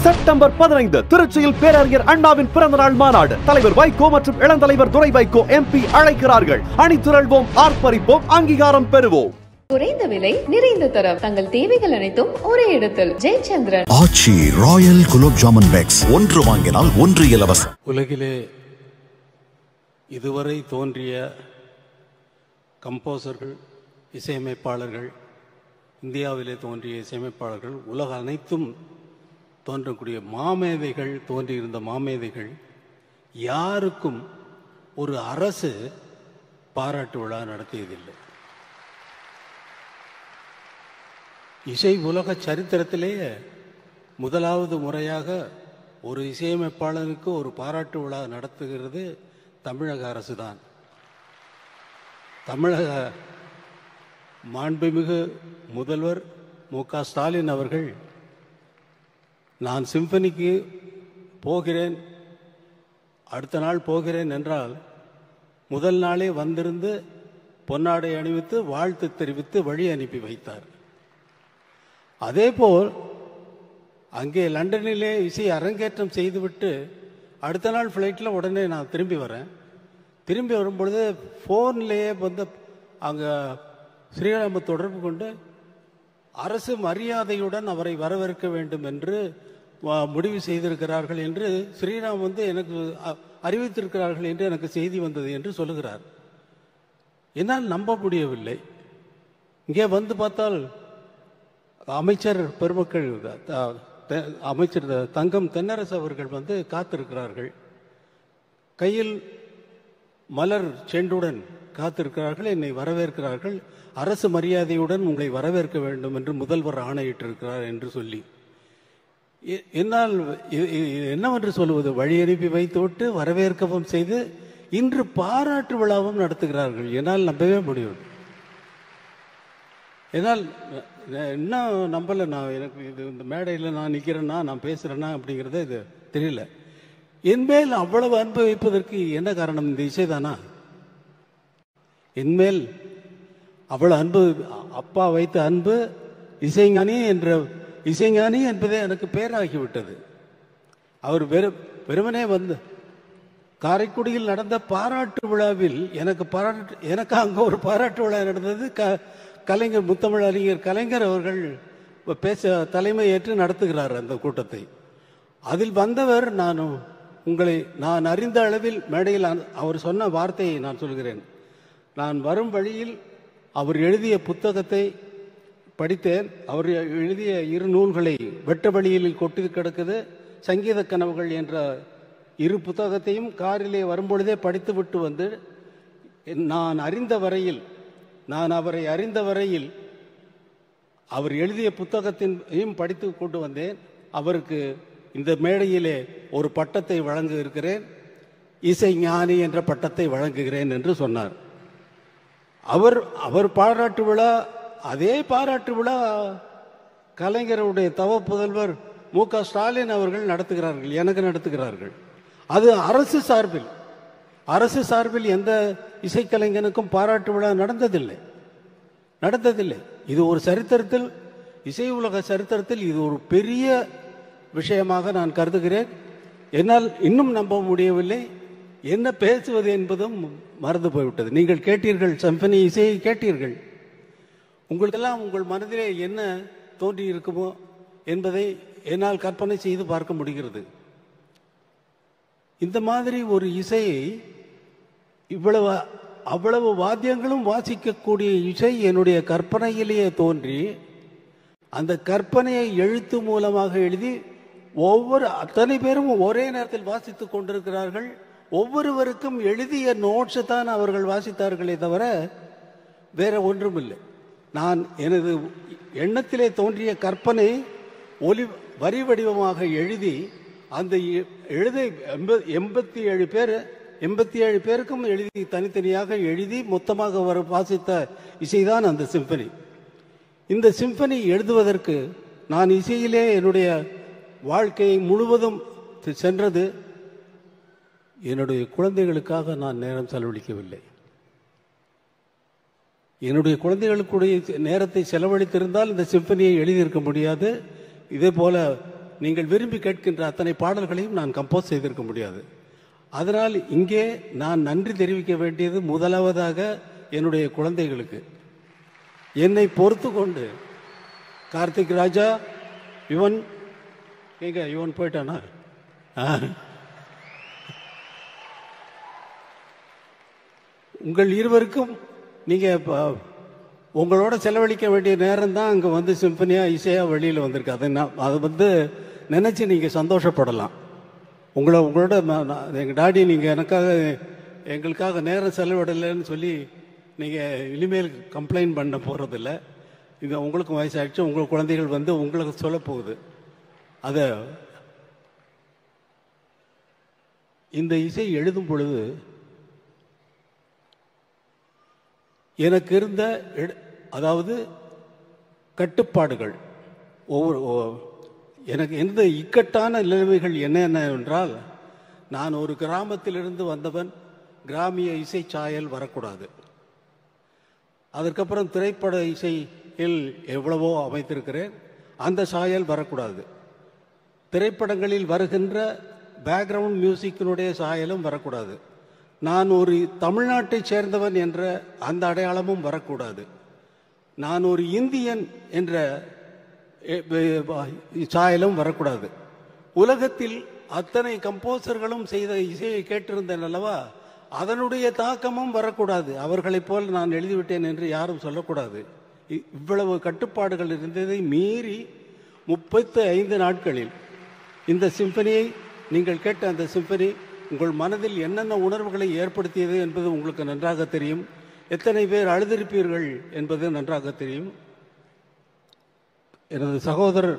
September 15 திருச்சியில் பேரறிஞர் அண்ணாவின் பிறந்தநாள் மாநாடு. தலைவர் வைகோ மற்றும் இளந்தலைவர் துரை வைகோ MP அழைக்கிறார்கள். அணிதிரள்வோம், ஆர்ப்பரிப்போம், அங்கீகாரம் பெறுவோம். குறைந்த விலை, நிறைந்த தரம், தங்கள் தேவைகள் அனைத்தும் ஒரே இடத்தில். ஜெயச்சந்திரன். ஆச்சி ராயல் குலோப் ஜாமுன் பேக்ஸ், ஒன்று வாங்கினால் ஒன்று இலவசம். உலகிலே இதுவரை தோன்றிய கம்போசர்கள், இசையமைப்பாளர்கள், இந்தியாவிலே தோன்றிய இசையமைப்பாளர்கள், உலக அனைத்தும் தோன்றக்கூடிய மாமேதைகள், தோன்றியிருந்த மாமேதைகள் யாருக்கும் ஒரு அரசு பாராட்டு விழா நடத்தியதில்லை. இசை உலக சரித்திரத்திலேயே முதலாவது முறையாக ஒரு இசையமைப்பாளருக்கு ஒரு பாராட்டு விழா நடத்துகிறது தமிழக அரசு தான். தமிழக மாண்புமிகு முதல்வர் மு.க. ஸ்டாலின் அவர்கள், நான் சிம்பனிக்கு போகிறேன், அடுத்த நாள் போகிறேன் என்றால் முதல் நாளே வந்திருந்து பொன்னாடை அணிவித்து வாழ்த்து தெரிவித்து வழி அனுப்பி வைத்தார். அதேபோல் அங்கே லண்டனிலே இசை அரங்கேற்றம் செய்துவிட்டு அடுத்த நாள் ஃப்ளைட்டில் உடனே நான் திரும்பி வரேன். திரும்பி வரும்பொழுது ஃபோன்லேயே வந்து அங்கே ஸ்ரீராம தொடர்பு கொண்டு அரசு மரியாதையுடன் அவரை வரவேற்க வேண்டும் என்று முடிவு செய்திருக்கிறார்கள் என்று ஸ்ரீராம் வந்து எனக்கு அறிவித்திருக்கிறார்கள் என்று எனக்கு செய்தி வந்தது என்று சொல்லுகிறார். என்னால் நம்ப முடியவில்லை. இங்கே வந்து பார்த்தால் அமைச்சர் பெருமக்கள், அமைச்சர் தங்கம் தென்னரசு அவர்கள் வந்து காத்திருக்கிறார்கள். கையில் மலர் செண்டுடன் காத்திருக்கிறார்கள், என்னை வரவேற்கிறார்கள். அரசு மரியாதையுடன் உங்களை வரவேற்க வேண்டும் என்று முதல்வர் ஆணையிட்டிருக்கிறார் என்று சொல்லி, என்னால் என்னவென்று சொல்லுவது, வழி அனுப்பி வைத்துவிட்டு வரவேற்கவும் செய்து இன்று பாராட்டு விழாவும் நடத்துகிறார்கள். என்னால் நம்பவே முடியும். என்னால் இன்னும் நம்பலை. நான் எனக்கு இது இந்த மேடையில் நான் நிற்கிறேன்னா, நான் பேசுகிறேன்னா அப்படிங்கிறத இது தெரியல. என்மேல் அவ்வளவு அன்பு வைப்பதற்கு என்ன காரணம்? இந்த இசைதானா? என்மேல் அவ்வளவு அன்பு, அப்பா வைத்த அன்பு, இசைஞானி என்பதே எனக்கு பேராகிவிட்டது. அவர் வெறுமனே வந்து காரைக்குடியில் நடந்த பாராட்டு விழாவில் எனக்கு அங்கே ஒரு பாராட்டு விழா நடந்தது. கலைஞர், முத்தமிழ் அறிஞர் கலைஞர் அவர்கள் தலைமை ஏற்று நடத்துகிறார் அந்த கூட்டத்தை. அதில் வந்தவர், நான் அறிந்த அளவில் மேடையில் அவர் சொன்ன வார்த்தையை நான் சொல்கிறேன். நான் வரும் வழியில் அவர் எழுதிய புத்தகத்தை படித்தேன். அவர் எழுதிய 2 நூல்களை வெட்ட வழியில் கொட்டி கிடக்குது, சங்கீத கனவுகள் என்ற 2 புத்தகத்தையும் காரிலே வரும்பொழுதே படித்து விட்டு வந்து, நான் அவரை அறிந்த வரையில் அவர் எழுதிய புத்தகத்தையும் படித்து கொண்டு வந்தேன். அவருக்கு இந்த மேடையிலே ஒரு பட்டத்தை வழங்க இருக்கிறேன், இசை ஞானி என்ற பட்டத்தை வழங்குகிறேன் என்று சொன்னார். அவர் பாராட்டு விழா, அதே பாராட்டு விழா கலைஞருடைய தவ புதல்வர் மு.க. ஸ்டாலின் அவர்கள் நடத்துகிறார்கள், எனக்கு நடத்துகிறார்கள். அது அரசு சார்பில் எந்த இசைக்கலைஞனுக்கும் பாராட்டு விழா நடந்ததில்லை. இது ஒரு சரித்திரத்தில், இசை உலக சரித்திரத்தில் இது ஒரு பெரிய விஷயமாக நான் கருதுகிறேன். என்னால் இன்னும் நம்ப முடியவில்லை. என்ன பேசுவது என்பதும் மறந்து போய்விட்டது. நீங்கள் கேட்டீர்கள், சிம்பனி இசையை கேட்டீர்கள். உங்களுக்கெல்லாம் உங்கள் மனதிலே என்ன தோன்றி இருக்குமோ என்பதை என்னால் கற்பனை செய்து பார்க்க முடிகிறது. இந்த மாதிரி ஒரு இசையை, அவ்வளவு வாத்தியங்களும் வாசிக்கக்கூடிய இசை என்னுடைய கற்பனையிலேயே தோன்றி, அந்த கற்பனையை எழுத்து மூலமாக எழுதி அத்தனை பேரும் ஒரே நேரத்தில் வாசித்துக் கொண்டிருக்கிறார்கள். ஒவ்வொருவருக்கும் எழுதிய நோட்ஸை தான் அவர்கள் வாசித்தார்களே தவிர வேற ஒன்றும் இல்லை. நான் எனது எண்ணத்திலே தோன்றிய கற்பனை வரி வடிவமாக எழுதி, அந்த 87 பேருக்கும் எழுதி, தனித்தனியாக எழுதி மொத்தமாக வாசித்த இசைதான் அந்த சிம்பனி. இந்த சிம்பனி எழுதுவதற்கு நான் இசையிலே என்னுடைய வாழ்க்கையை முழுவதும் சென்றது. என்னுடைய குழந்தைகளுக்காக நான் நேரம் செலவழிக்கவில்லை. என்னுடைய குழந்தைகளுக்குடைய நேரத்தை செலவழித்திருந்தால் இந்த சிம்பனியை எழுதியிருக்க முடியாது. இதே போல நீங்கள் விரும்பி கேட்கின்ற அத்தனை பாடல்களையும் நான் கம்போஸ் செய்திருக்க முடியாது. அதனால் இங்கே நான் நன்றி தெரிவிக்க வேண்டியது முதலாவதாக என்னுடைய குழந்தைகளுக்கு. என்னை பொறுத்து கொண்டு கார்த்திக் ராஜா, யுவன் யுவன் போயிட்டானா, உங்கள் இருவருக்கும் நீங்கள் உங்களோட செலவழிக்க வேண்டிய நேரம் தான் அங்கே வந்து சிம்பனியாக இசையாக வெளியில் வந்திருக்கு. அதை நினச்சி நீங்கள் சந்தோஷப்படலாம். உங்களோட எங்கள் டாடி நீங்கள் எங்களுக்காக நேரம் செலவிடலைன்னு சொல்லி நீங்கள் இனிமேல் கம்ப்ளைண்ட் பண்ண போகிறதில்ல. இது உங்களுக்கும் வயசாகிடுச்சு, உங்கள் குழந்தைகள் வந்து உங்களுக்கு சொல்ல போகுது. அதை இந்த இசை எழுதும் பொழுது எனக்கு இருந்த அதாவது கட்டுப்பாடுகள், எனக்கு எந்த இக்கட்டான நிலைமைகள் என்னென்ன என்றால், நான் ஒரு கிராமத்திலிருந்து வந்தவன், கிராமிய இசை சாயல் வரக்கூடாது. அதற்கப்புறம் திரைப்பட இசையில் எவ்வளவோ அமைத்திருக்கிறேன், அந்த சாயல் வரக்கூடாது. திரைப்படங்களில் வருகின்ற பேக்ரவுண்ட் மியூசிக்கினுடைய சாயலும் வரக்கூடாது. நான் ஒரு தமிழ்நாட்டை சேர்ந்தவன் என்ற அந்த அடையாளமும் வரக்கூடாது. நான் ஒரு இந்தியன் என்ற சாயலும் வரக்கூடாது. உலகத்தில் அத்தனை கம்போசர்களும் செய்த இசையை கேட்டிருந்தேன் அல்லவா, அதனுடைய தாக்கமும் வரக்கூடாது. அவர்களைப் போல் நான் எழுதிவிட்டேன் என்று யாரும் சொல்லக்கூடாது. இவ்வளவு கட்டுப்பாடுகள் இருந்ததை மீறி 35 நாட்களில் இந்த சிம்பனியை, நீங்கள் கேட்ட அந்த சிம்பனி உங்கள் மனதில் என்னென்ன உணர்வுகளை ஏற்படுத்தியது என்பது உங்களுக்கு நன்றாக தெரியும். எத்தனை பேர் அழுதிருப்பீர்கள் என்பது நன்றாக தெரியும். எனது சகோதரர்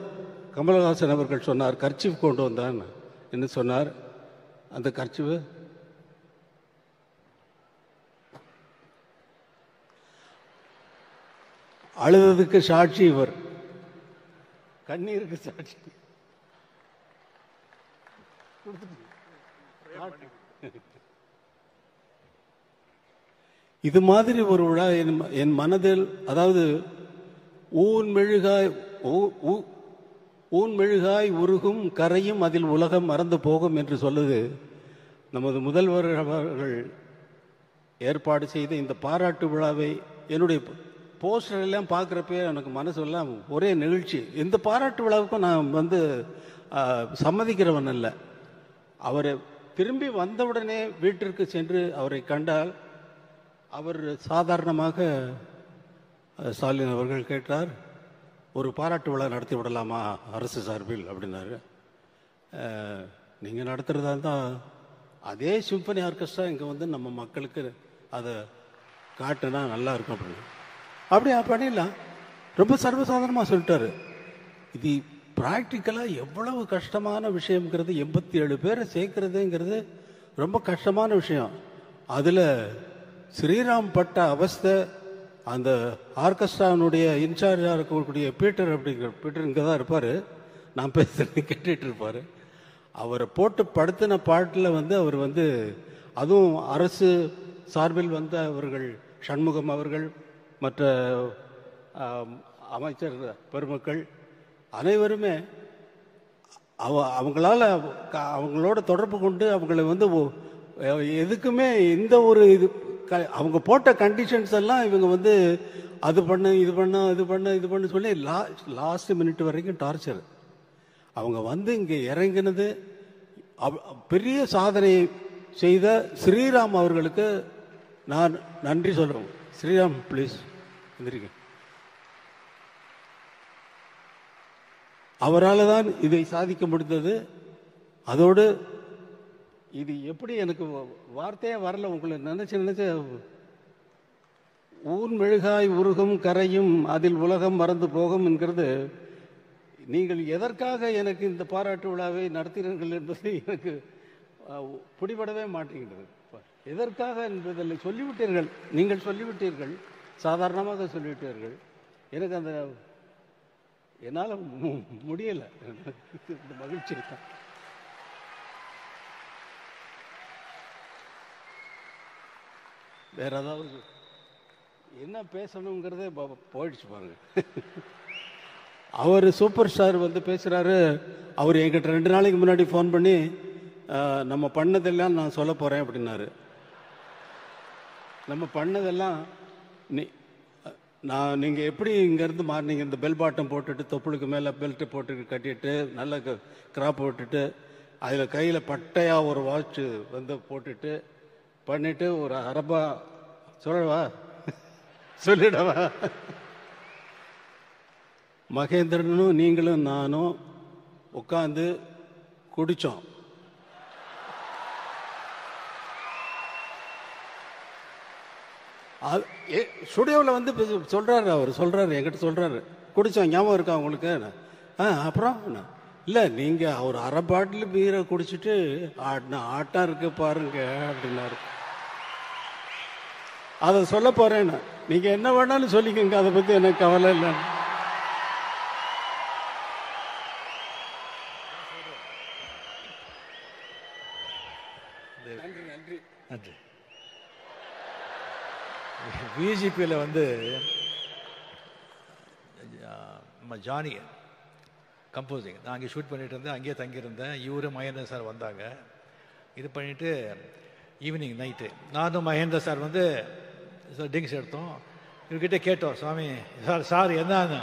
கமலஹாசன் அவர்கள் சொன்னார், கர்ச்சீஃப் கொண்டு வந்தான் என்று சொன்னார். அந்த கர்ச்சீஃப் அழுததுக்கு சாட்சி இவர், கண்ணீருக்கு சாட்சி. இது மாதிரி ஒரு விழா என் மனதில், அதாவது ஊன் மெழுகாய் உருகும் கரையும் அதில் உலகம் மறந்து போகும் என்று சொல்லுது நமது முதல்வர் அவர்கள் ஏற்பாடு செய்த இந்த பாராட்டு விழாவை. என்னுடைய போஸ்டர் எல்லாம் பார்க்குறப்ப எனக்கு மனசெல்லாம் ஒரே நிகழ்ச்சி. இந்த பாராட்டு விழாவுக்கும் நான் சம்மதிக்கிறவன் அல்ல. அவரை திரும்பி வந்தவுடனே வீட்டிற்கு சென்று அவரை கண்டால், அவர் சாதாரணமாக ஸ்டாலின் அவர்கள் கேட்டார், ஒரு பாராட்டு விழா நடத்தி விடலாமா அரசு சார்பில் அப்படின்னாரு. நீங்கள் நடத்துகிறதா இருந்தால் அதே சிம்பனி ஆர்கெஸ்ட்ரா இங்கே வந்து நம்ம மக்களுக்கு அதை காட்டுனா நல்லா இருக்கும் அப்படின்னு. அப்படியா பண்ணிடலாம், ரொம்ப சர்வசாதாரணமாக சொல்லிட்டாரு. இது ப்ராக்டிக்கலாக எவ்வளவு கஷ்டமான விஷயங்கிறது, 87 பேரை சேர்க்கறதுங்கிறது ரொம்ப கஷ்டமான விஷயம். அதில் ஸ்ரீராம் பட்ட அவஸ்தை, அந்த ஆர்கெஸ்ட்ரானுடைய இன்சார்ஜாக இருக்கக்கூடிய பீட்டர் இங்கே தான் இருப்பார், நான் பேசுறது கேட்டுட்டு இருப்பார். அவரை போட்டு படுத்தின பாட்டில் அவர் அதுவும் அரசு சார்பில் அவர்கள் சண்முகம் அவர்கள், மற்ற அமைச்சர் பெருமக்கள் அனைவருமே அவங்களோட தொடர்பு கொண்டு அவங்களை எதுக்குமே இந்த ஒரு இது அவங்க போட்ட கண்டிஷன்ஸ் எல்லாம் இவங்க அது பண்ண இது பண்ண சொல்லி லாஸ்ட் மினிட் வரைக்கும் டார்ச்சர். அவங்க இங்கே இறங்கினது பெரிய சாதனை செய்த ஸ்ரீராம் அவர்களுக்கு நான் நன்றி சொல்றேன். ஸ்ரீராம் ப்ளீஸ் எந்திரிங்க. அவரால் தான் இதை சாதிக்க முடிந்தது. அதோடு இது எப்படி எனக்கு வார்த்தையே வரல, உங்களை நினைச்சு ஊன் மெழுகாய் உருகும் கரையும் அதில் உலகம் மறந்து போகும் என்கிறது, நீங்கள் எதற்காக எனக்கு இந்த பாராட்டு விழாவை நடத்தினீர்கள் என்பது எனக்கு பிடிபடவே மாட்டேங்கிறது. எதற்காக என்பதில் சொல்லிவிட்டீர்கள், நீங்கள் சொல்லிவிட்டீர்கள், சாதாரணமாக சொல்லிவிட்டீர்கள். எனக்கு அந்த என்னால் முடியலை, இந்த மகிழ்ச்சி தான். வேற ஏதாவது என்ன பேசணுங்கிறதே போயிடுச்சு பாருங்க. அவர் சூப்பர் ஸ்டார் வந்து பேசுகிறாரு. அவர் என்கிட்ட 2 நாளைக்கு முன்னாடி ஃபோன் பண்ணி நம்ம பண்ணதெல்லாம் நான் சொல்ல போகிறேன் அப்படின்னாரு. நம்ம பண்ணதெல்லாம் நீங்கள் எப்படி இங்கேருந்து மாறினீங்க, இந்த பெல் பாட்டம் போட்டுட்டு தொப்புளுக்கு மேலே பெல்ட்டு போட்டு கட்டிட்டு நல்ல கிராப் போட்டுட்டு அதில் கையில் பட்டையாக ஒரு வாட்ச் வந்து போட்டுட்டு பண்ணிட்டு ஒரு அரபா சொல்லவா சொல்லிடவா, மகேந்திரனும் நீங்களும் நானும் உட்காந்து குடித்தோம். ஸ்டுடியோவில் வந்து சொல்கிறாரு, அவர் சொல்கிறாரு, என்கிட்ட சொல்கிறாரு, குடித்தோம் ஞாபகம் இருக்கா உங்களுக்கு? அப்புறம் இல்லை நீங்கள் அவர் அரை பாட்டில் பீரை குடிச்சிட்டு ஆட்டம் இருக்கு பாருங்க அப்படின்னாரு. அதை சொல்ல போகிறேன்னு நீங்கள் என்ன வேணாலும் சொல்லிக்கோங்க, அதை பற்றி எனக்கு கவலை இல்லைன்னு. நன்றி நன்றி. விஜிபியில் வந்து நம்ம ஜானி கம்போசிங், நான் அங்கே ஷூட் பண்ணிட்டு இருந்தேன், அங்கேயே தங்கியிருந்தேன். இவரு மகேந்திர சார் வந்தாங்க. இது பண்ணிவிட்டு ஈவினிங் நைட்டு நானும் மகேந்திர சார் வந்து ட்ரிங்க்ஸ் எடுத்தோம். இவர்கிட்ட கேட்டோம், சுவாமி சார் என்ன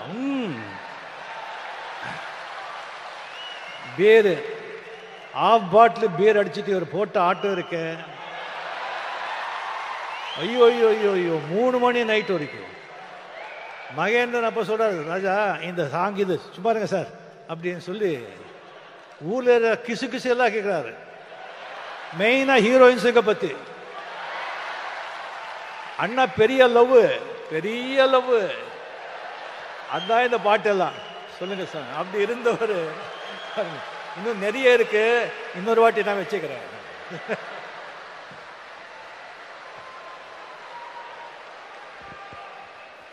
பீர் ஆஃப் பாட்டில் பீர் அடிச்சுட்டு இவர் போட்ட ஆட்டம் இருக்கு. ஐயோ ஐயோ ஐயோ ஐயோ 3 மணி நைட் வரைக்கும். மகேந்திரன் அப்போ சொல்றாரு, ராஜா இந்த சாங் இது சும்மா இருங்க சார் அப்படின்னு சொல்லி ஊர்ல கிசு கிசு எல்லாம் கேட்கிறாரு. மெயினா ஹீரோயின்ஸுங்க பத்தி. அண்ணா பெரிய லவ், பெரிய லவ், அதான் இந்த பாட்டெல்லாம் சொல்லுங்க சார். அப்படி இருந்தவர் இன்னும் நிறைய இருக்கு, இன்னொரு வாட்டி நான் வச்சுக்கிறேன்.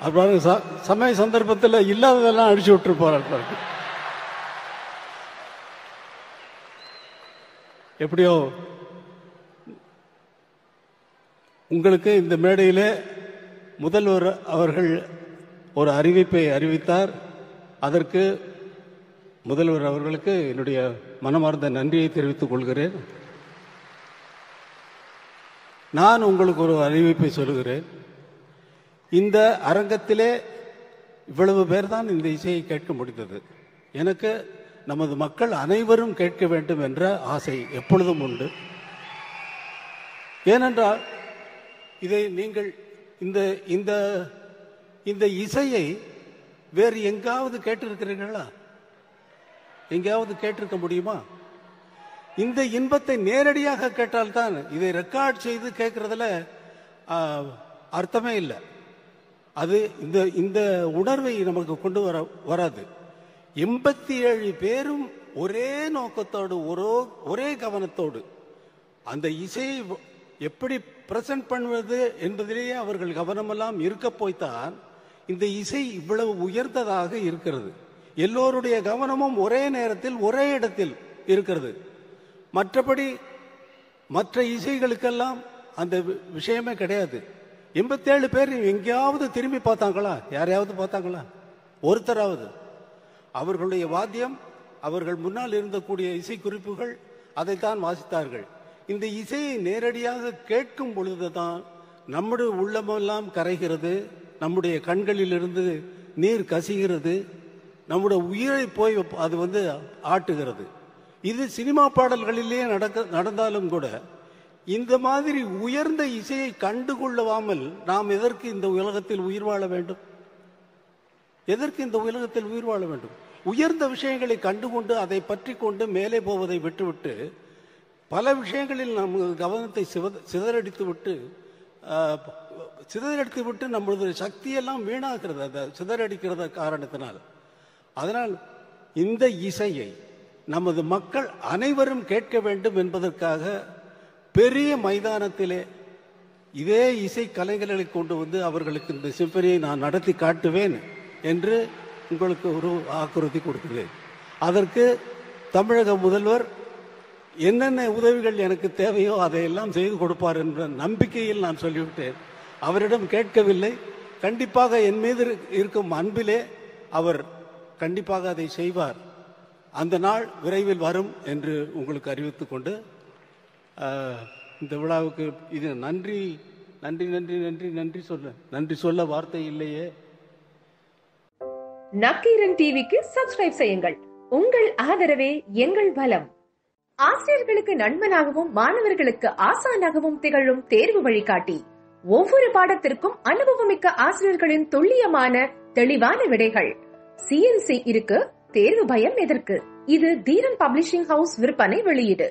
அப்புறம் சமய சந்தர்ப்பத்தில் இல்லாததெல்லாம் அடிச்சு விட்டு போறாரு. எப்படியோ உங்களுக்கு இந்த மேடையிலே முதல்வர் அவர்கள் ஒரு அறிவிப்பை அறிவித்தார். அதற்கு முதல்வர் அவர்களுக்கு என்னுடைய மனமார்ந்த நன்றியை தெரிவித்துக் கொள்கிறேன். நான் உங்களுக்கு ஒரு அறிவிப்பை சொல்கிறேன். இந்த அரங்கத்திலே இவ்வளவு பேர் தான் இந்த இசையை கேட்க முடிந்தது. எனக்கு நமது மக்கள் அனைவரும் கேட்க வேண்டும் என்ற ஆசை எப்பொழுதும் உண்டு. ஏனென்றால் இதை நீங்கள் இந்த இந்த இந்த இசையை வேறு எங்காவது கேட்டிருக்கிறீர்களா? எங்கேயாவது கேட்டிருக்க முடியுமா? இந்த இன்பத்தை நேரடியாக கேட்டால்தான், இதை ரெக்கார்ட் செய்து கேட்கறதுல அர்த்தமே இல்லை. அது இந்த இந்த உணர்வை நமக்கு கொண்டு வராது. 87 பேரும் ஒரே நோக்கத்தோடு ஒரே கவனத்தோடு அந்த இசையை எப்படி பிரசன்ட் பண்ணுவது என்பதிலேயே அவர்கள் கவனமெல்லாம் இருக்க போய்த்தான் இந்த இசை இவ்வளவு உயர்ந்ததாக இருக்கிறது. எல்லோருடைய கவனமும் ஒரே நேரத்தில் ஒரே இடத்தில் இருக்கிறது. மற்றபடி மற்ற இசைகளுக்கெல்லாம் அந்த விஷயமே கிடையாது. 87 பேர் எங்கேயாவது திரும்பி பார்த்தாங்களா? யாரையாவது பார்த்தாங்களா? ஒருத்தராவது? அவர்களுடைய வாத்தியம், அவர்கள் முன்னால் இருந்தக்கூடிய இசை குறிப்புகள், அதைத்தான் வாசித்தார்கள். இந்த இசையை நேரடியாக கேட்கும் பொழுதுதான் நம்முடைய உள்ளமெல்லாம் கரைகிறது, நம்முடைய கண்களிலிருந்து நீர் கசிகிறது, நம்முடைய உயிரை போய் அது வந்து ஆட்டுகிறது. இது சினிமா பாடல்களிலேயே நடந்தாலும் கூட இந்த மாதிரி உயர்ந்த இசையை கண்டுகொள்ளாமல் நாம் எதற்கு இந்த உலகத்தில் உயிர் வாழ வேண்டும்? எதற்கு இந்த உலகத்தில் உயிர் வாழ வேண்டும்? உயர்ந்த விஷயங்களை கண்டுகொண்டு அதை பற்றி கொண்டு மேலே போவதை விட்டுவிட்டு பல விஷயங்களில் நம் கவனத்தை சிதறடித்து விட்டு நம்மளது சக்தியெல்லாம் வீணாகிறது அந்த சிதறடிக்கிறத காரணத்தினால். அதனால் இந்த இசையை நமது மக்கள் அனைவரும் கேட்க வேண்டும் என்பதற்காக பெரிய மைதானத்திலே இதே இசை கலைஞர்களை கொண்டு வந்து அவர்களுக்கு இந்த சிம்பனியை நான் நடத்தி காட்டுவேன் என்று உங்களுக்கு ஒரு வாக்குறுதி கொடுக்கிறேன். அதற்கு தமிழக முதல்வர் என்னென்ன உதவிகள் எனக்கு தேவையோ அதையெல்லாம் செய்து கொடுப்பார் என்ற நம்பிக்கையில் நான் சொல்லிவிட்டேன். அவரிடம் கேட்கவில்லை. கண்டிப்பாக என் மீது இருக்கும் அன்பிலே அவர் கண்டிப்பாக அதை செய்வார். அந்த நாள் விரைவில் வரும் என்று உங்களுக்கு அறிவித்துக் கொண்டு இந்த விழாவுக்கு இது நன்றி நன்றி நன்றி நன்றி நன்றி சொல்ல வார்த்தை இல்லையே. நக்கீரன் டிவிக்கு சப்ஸ்கிரைப் செய்யுங்கள். உங்கள் ஆதரவே எங்கள் பலம். ஆசிரியர்களுக்கு நண்பனாகவும் மாணவர்களுக்கு ஆசானாகவும் திகழும் தேர்வு வழிகாட்டி. ஒவ்வொரு பாடத்திற்கும் அனுபவமிக்க ஆசிரியர்களின் துல்லியமான தெளிவான விடைகள். CNC இருக்கு, தேர்வு பயம் எதற்கு? இது தீரன் பப்ளிஷிங் ஹவுஸ் விற்பனை வெளியீடு.